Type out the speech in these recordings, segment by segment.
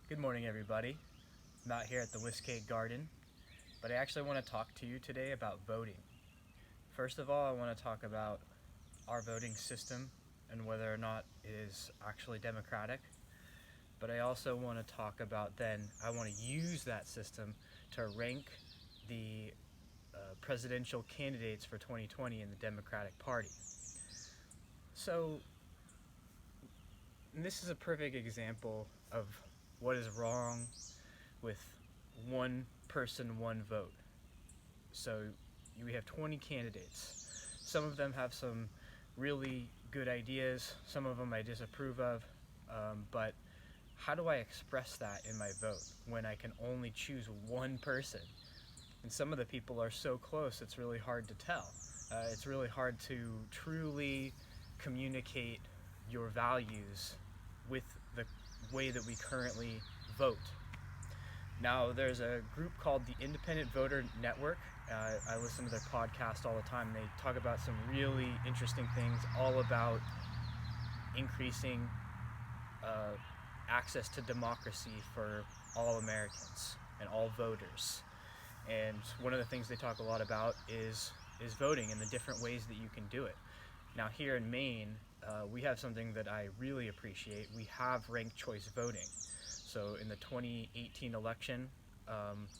Good morning, everybody. I'm out here at the Whiskey Garden, but I actually want to talk to you today about voting. First of all, I want to talk about our voting system and whether or not it is actually democratic. But I also want to talk about I want to use that system to rank the presidential candidates for 2020 in the Democratic Party. So, this is a perfect example of what is wrong with one person, one vote. So we have 20 candidates. Some of them have some really good ideas, some of them I disapprove of, but how do I express that in my vote when I can only choose one person? And some of the people are so close, it's really hard to tell. It's really hard to truly communicate your values with the way that we currently vote. Now, there's a group called the Independent Voter Network. I listen to their podcast all the time. They talk about some really interesting things, all about increasing access to democracy for all Americans and all voters. And one of the things they talk a lot about is voting and the different ways that you can do it. Now, here in Maine, we have something that I really appreciate. We have ranked choice voting. So in the 2018 election,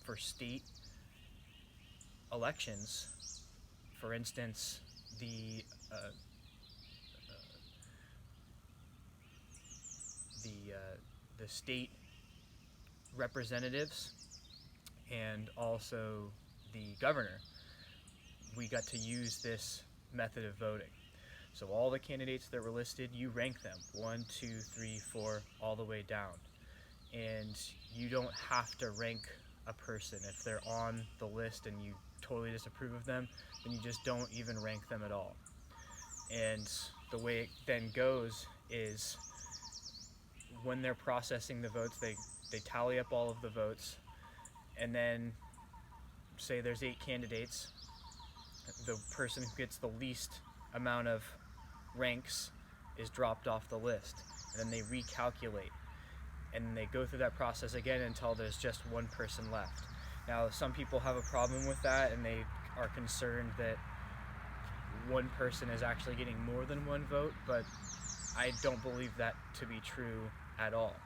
for state elections, for instance, the state representatives and also the governor, we got to use this method of voting. So all the candidates that were listed, you rank them 1, 2, 3, 4, all the way down. And you don't have to rank a person. If they're on the list and you totally disapprove of them, then you just don't even rank them at all. And the way it then goes is when they're processing the votes, they tally up all of the votes, and then say there's 8 candidates, the person who gets the least amount of ranks is dropped off the list, and then they recalculate, and they go through that process again until there's just one person left. Now, some people have a problem with that, and they are concerned that one person is actually getting more than one vote, but I don't believe that to be true at all.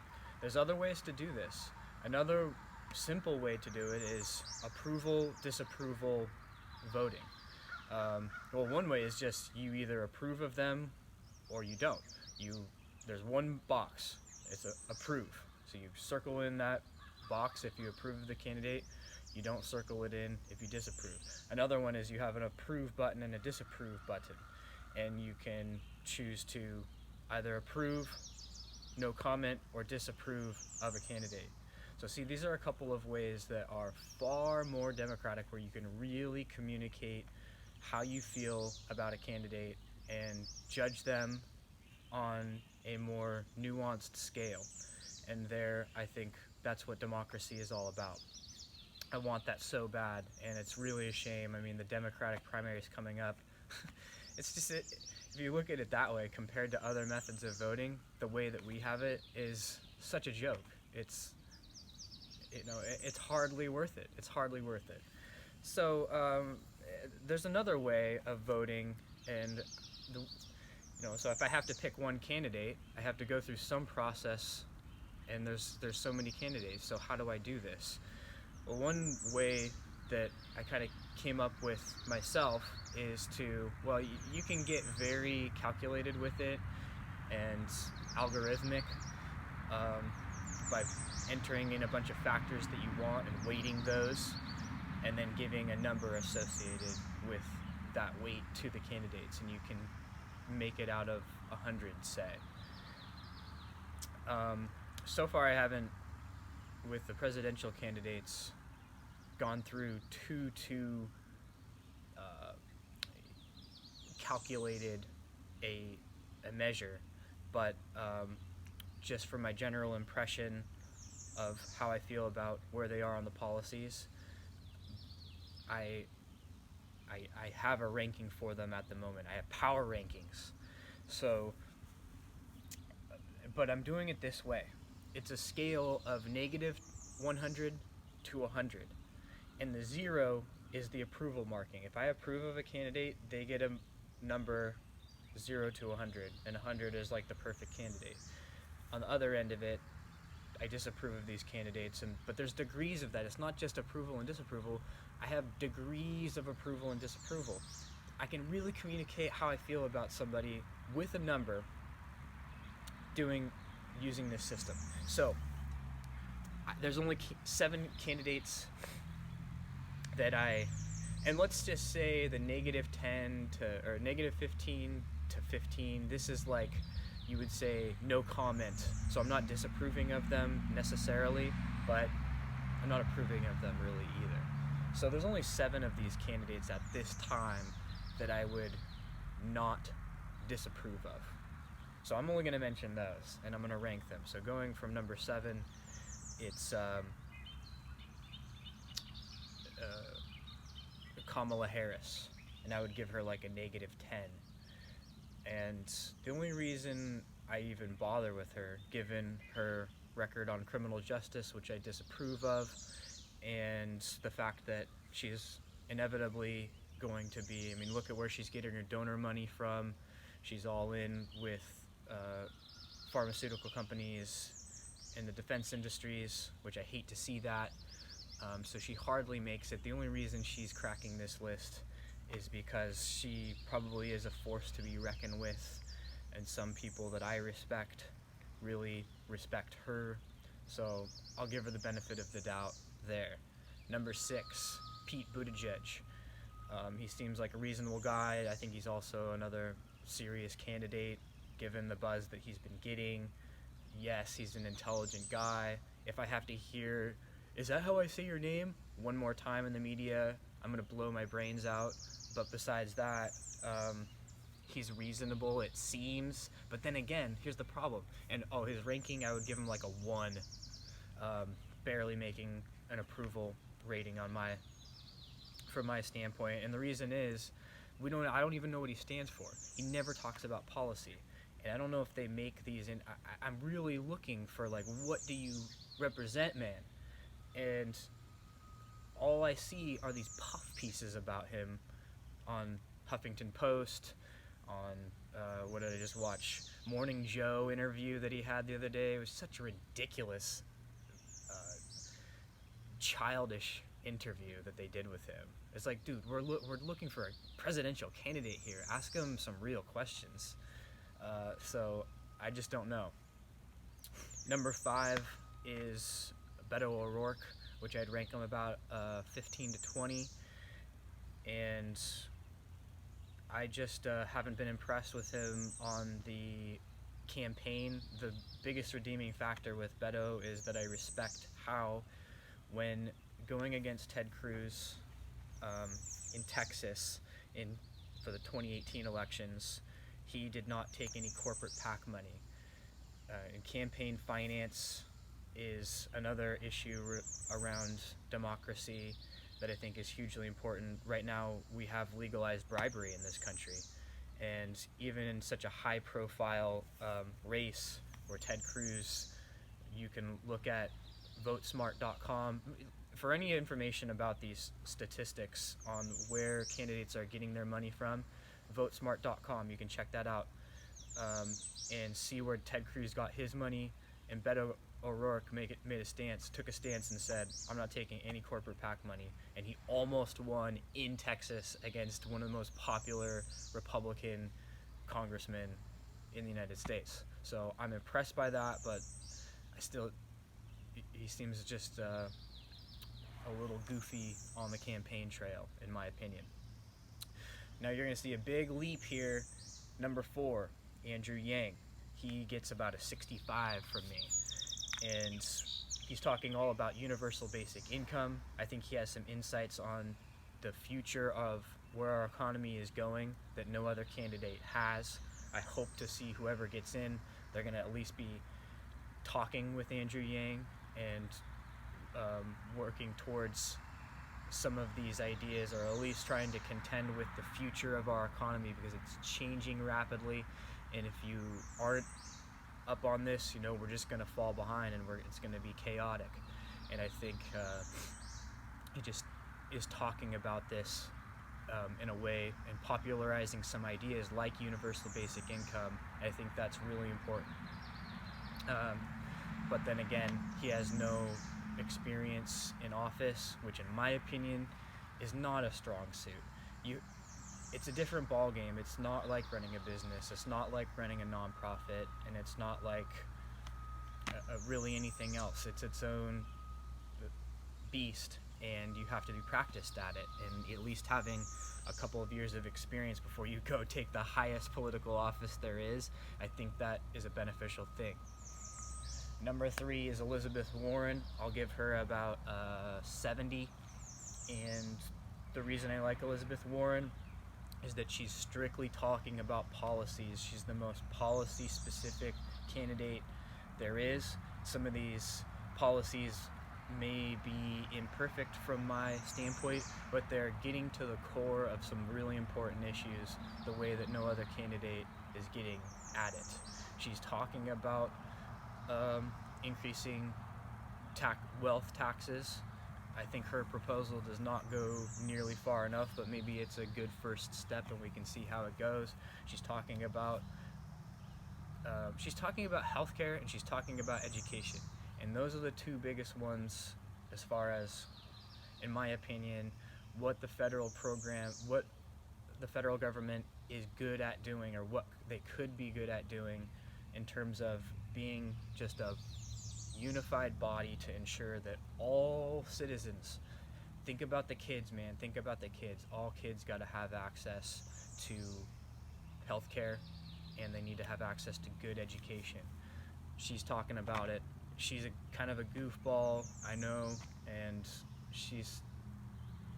There's other ways to do this. Another simple way to do it is approval, disapproval voting. Well, one way is just you either approve of them or you don't. There's one box. It's approve. So you circle in that box if you approve of the candidate. You don't circle it in if you disapprove. Another one is you have an approve button and a disapprove button, and you can choose to either approve, no comment, or disapprove of a candidate. So see, these are a couple of ways that are far more democratic, where you can really communicate how you feel about a candidate and judge them on a more nuanced scale. And I think that's what democracy is all about. I want that so bad, and it's really a shame. I mean, the Democratic primary is coming up. It's just, if you look at it that way, compared to other methods of voting, the way that we have it is such a joke. It's hardly worth it. It's hardly worth it. So there's another way of voting, and so if I have to pick one candidate, I have to go through some process, and there's so many candidates. So how do I do this? Well, one way that I kind of came up with myself is you can get very calculated with it and algorithmic by entering in a bunch of factors that you want and weighting those, and then giving a number associated with that weight to the candidates, and you can make it out of 100, say. So far I haven't, with the presidential candidates, gone through too calculated a measure, but just from my general impression of how I feel about where they are on the policies, I have a ranking for them at the moment. I have power rankings. So, but I'm doing it this way. it's a scale of negative 100 to 100, and the 0 is the approval marking. If I approve of a candidate, they get a number 0 to 100, and 100 is like the perfect candidate. On the other end of it, I disapprove of these candidates, but there's degrees of that. It's not just approval and disapproval. I have degrees of approval and disapproval. I can really communicate how I feel about somebody with a number using this system. So there's only 7 candidates that and let's just say the -10 to, or -15 to 15, this is like, you would say, no comment. So I'm not disapproving of them necessarily, but I'm not approving of them really either. So there's only 7 of these candidates at this time that I would not disapprove of. So I'm only going to mention those, and I'm going to rank them. So going from number 7, it's Kamala Harris, and I would give her like a -10. And the only reason I even bother with her, given her record on criminal justice, which I disapprove of, and the fact that she's inevitably going to be, I mean, look at where she's getting her donor money from. She's all in with pharmaceutical companies and the defense industries, which I hate to see that. So she hardly makes it. The only reason she's cracking this list is because she probably is a force to be reckoned with, and some people that I respect really respect her, so I'll give her the benefit of the doubt there. Number 6, Pete Buttigieg. He seems like a reasonable guy. I think he's also another serious candidate, given the buzz that he's been getting. Yes, he's an intelligent guy. If I have to hear, "Is that how I say your name?" one more time in the media, I'm going to blow my brains out. But besides that, he's reasonable, it seems. But then again, here's the problem. And his ranking, I would give him like a 1, barely making an approval rating from my standpoint. And the reason is, I don't even know what he stands for. He never talks about policy, and I don't know if they make these. And I'm really looking for, like, what do you represent, man? And all I see are these puff pieces about him on Huffington Post, on what did I just watch? Morning Joe interview that he had the other day. It was such a ridiculous, childish interview that they did with him. It's like, dude, we're looking for a presidential candidate here. Ask him some real questions. So I just don't know. Number 5 is Beto O'Rourke, which I'd rank him about 15 to 20. And I just haven't been impressed with him on the campaign. The biggest redeeming factor with Beto is that I respect how, when going against Ted Cruz in Texas for the 2018 elections, he did not take any corporate PAC money. And campaign finance is another issue around democracy that I think is hugely important. Right now, we have legalized bribery in this country, and even in such a high-profile race where Ted Cruz, you can look at votesmart.com for any information about these statistics on where candidates are getting their money from. Votesmart.com, you can check that out and see where Ted Cruz got his money. And Beto O'Rourke took a stance and said, "I'm not taking any corporate PAC money," and he almost won in Texas against one of the most popular Republican congressmen in the United States. So I'm impressed by that, but he seems just a little goofy on the campaign trail, in my opinion. Now you're going to see a big leap here. Number 4, Andrew Yang. He gets about a 65 from me. And he's talking all about universal basic income. I think he has some insights on the future of where our economy is going that no other candidate has. I hope to see whoever gets in, they're going to at least be talking with Andrew Yang and working towards some of these ideas, or at least trying to contend with the future of our economy, because it's changing rapidly. And if you aren't up on this, we're just going to fall behind, and it's going to be chaotic. And I think he just is talking about this in a way, and popularizing some ideas like universal basic income. I think that's really important. But then again, he has no experience in office, which in my opinion is not a strong suit. It's a different ball game. It's not like running a business. It's not like running a nonprofit, and it's not like really anything else. It's its own beast, and you have to be practiced at it, and at least having a couple of years of experience before you go take the highest political office there is, I think that is a beneficial thing. Number 3 is Elizabeth Warren. I'll give her about 70, and the reason I like Elizabeth Warren is that she's strictly talking about policies. She's the most policy-specific candidate there is. Some of these policies may be imperfect from my standpoint, but they're getting to the core of some really important issues the way that no other candidate is getting at it. She's talking about increasing wealth taxes. I think her proposal does not go nearly far enough, but maybe it's a good first step, and we can see how it goes. She's talking about healthcare, and she's talking about education, and those are the two biggest ones as far as, in my opinion, what the federal government is good at doing, or what they could be good at doing, in terms of being just a unified body to ensure that all citizens, think about the kids, man, think about the kids. All kids got to have access to healthcare, and they need to have access to good education. She's talking about it. She's kind of a goofball, I know, and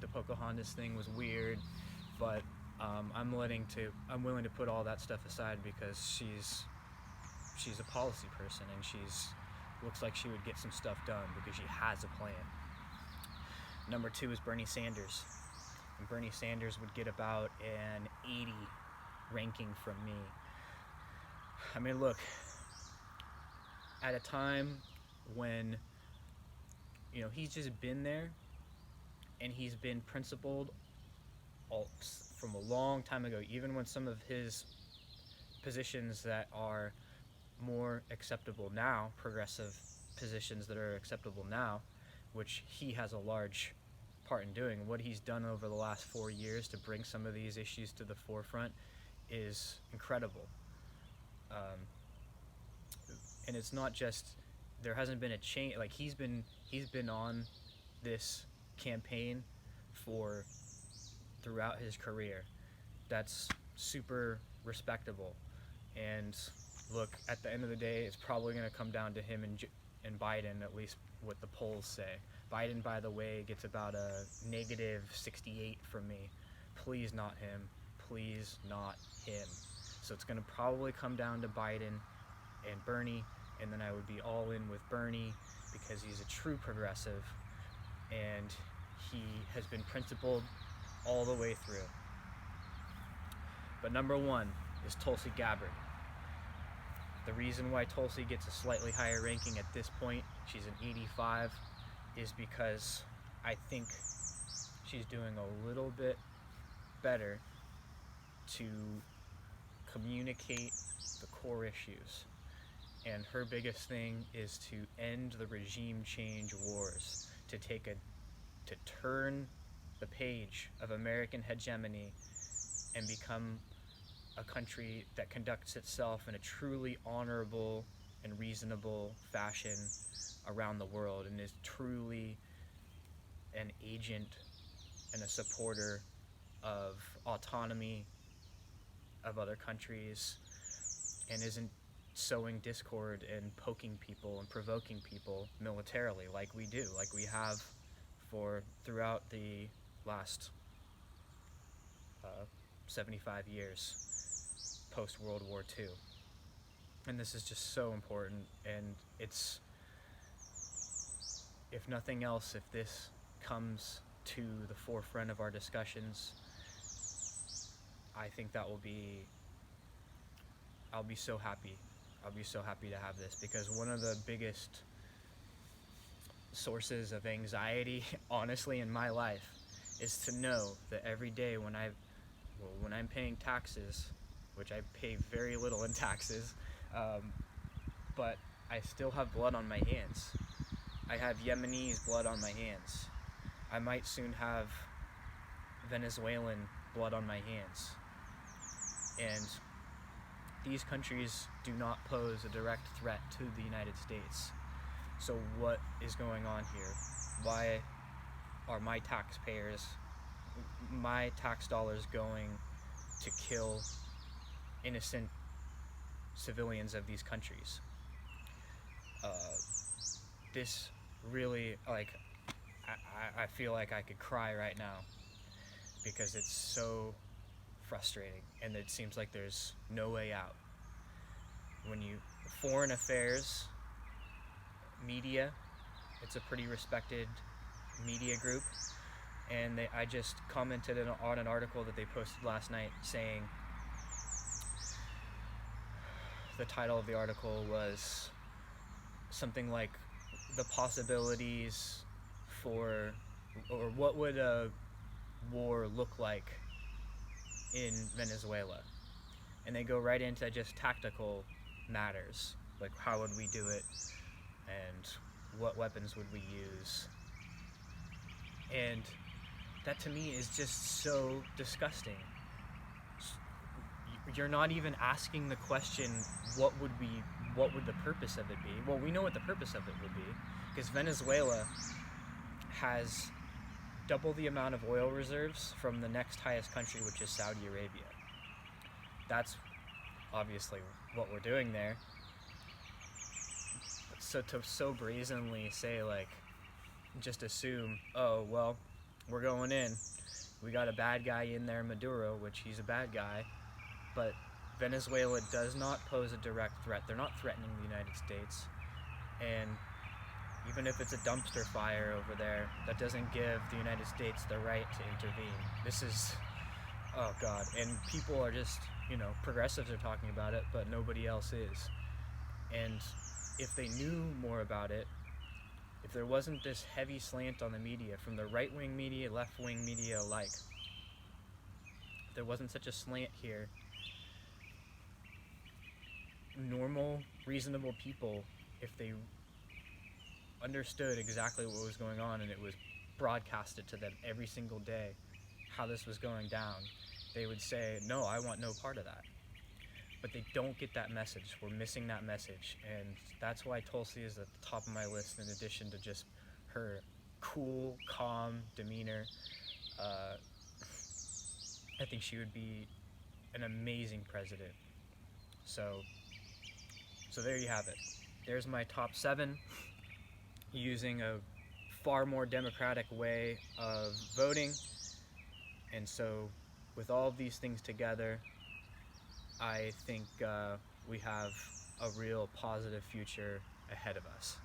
the Pocahontas thing was weird, but I'm willing to put all that stuff aside, because she's a policy person, and looks like she would get some stuff done because she has a plan. Number 2 is Bernie Sanders. And Bernie Sanders would get about an 80 ranking from me. I mean, look, at a time when, he's just been there, and he's been principled from a long time ago, even when some of his positions that are more acceptable now, progressive positions that are acceptable now, which he has a large part in doing. What he's done over the last 4 years to bring some of these issues to the forefront is incredible. And it's not just, there hasn't been a change, like he's been on this campaign throughout his career. That's super respectable. And look, at the end of the day, it's probably going to come down to him and Biden, at least what the polls say. Biden, by the way, gets about a -68 from me. Please not him. Please not him. So it's going to probably come down to Biden and Bernie, and then I would be all in with Bernie because he's a true progressive, and he has been principled all the way through. But number 1 is Tulsi Gabbard. The reason why Tulsi gets a slightly higher ranking at this point, she's an 85, is because I think she's doing a little bit better to communicate the core issues. And her biggest thing is to end the regime change wars, to turn the page of American hegemony and become a country that conducts itself in a truly honorable and reasonable fashion around the world, and is truly an agent and a supporter of autonomy of other countries, and isn't sowing discord and poking people and provoking people militarily like we have throughout the last 75 years post-World War II. And this is just so important, and it's, if nothing else, if this comes to the forefront of our discussions, I think I'll be so happy. I'll be so happy to have this, because one of the biggest sources of anxiety, honestly, in my life is to know that every day when I'm paying taxes, which I pay very little in taxes, but I still have blood on my hands. I have Yemenis blood on my hands. I might soon have Venezuelan blood on my hands. And these countries do not pose a direct threat to the United States. So what is going on here? Why are my tax dollars going to kill innocent civilians of these countries? This really, like, I feel like I could cry right now, because it's so frustrating, and it seems like there's no way out. Foreign affairs media, it's a pretty respected media group, and I just commented on an article that they posted last night saying, the title of the article was something like the possibilities for, or what would a war look like in Venezuela, and they go right into just tactical matters, like how would we do it and what weapons would we use. And that to me is just so disgusting. You're not even asking the question, what would the purpose of it be? Well, we know what the purpose of it would be, because Venezuela has double the amount of oil reserves from the next highest country, which is Saudi Arabia. That's obviously what we're doing there. So to so brazenly say, like, just assume, oh, well, we're going in. We got a bad guy in there, Maduro, which he's a bad guy, but Venezuela does not pose a direct threat. They're not threatening the United States. And even if it's a dumpster fire over there, that doesn't give the United States the right to intervene. This is, oh God. And people are just, progressives are talking about it, but nobody else is. And if they knew more about it, if there wasn't this heavy slant on the media, from the right-wing media, left-wing media alike, if there wasn't such a slant here, normal, reasonable people, if they understood exactly what was going on and it was broadcasted to them every single day how this was going down, they would say, no, I want no part of that. But they don't get that message. We're missing that message, and that's why Tulsi is at the top of my list, in addition to just her cool, calm demeanor. I think she would be an amazing president. So there you have it. There's my top 7, using a far more democratic way of voting. And so with all of these things together, I think we have a real positive future ahead of us.